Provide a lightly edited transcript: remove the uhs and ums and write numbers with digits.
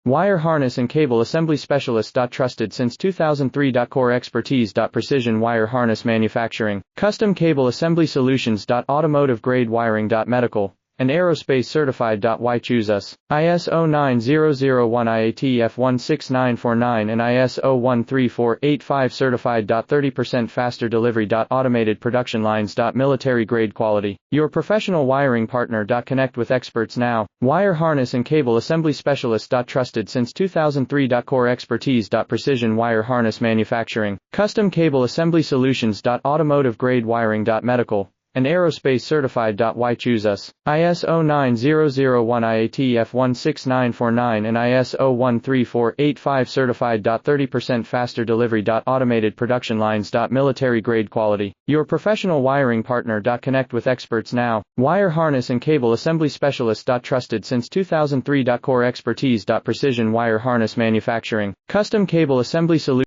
Wire harness and cable assembly specialist. Trusted since 2003. Core expertise. Precision wire harness manufacturing, custom cable assembly solutions. Automotive grade wiring. Medical and aerospace certified. Why choose us? ISO 9001 IATF 16949 and ISO 13485 certified. 30% faster delivery. Automated production lines. Military grade quality. Your professional wiring partner. Connect with experts now. Wire harness and cable assembly specialist. Trusted since 2003. Core expertise. Precision wire harness manufacturing, custom cable assembly solutions. Automotive grade wiring. Medical and aerospace certified. Why choose us? ISO 9001 IATF 16949 and ISO 13485 certified. 30% faster delivery. Automated production lines. Military grade quality. Your professional wiring partner. Connect with experts now. Wire harness and cable assembly specialist. Trusted since 2003. Core expertise. Precision wire harness manufacturing, custom cable assembly solutions.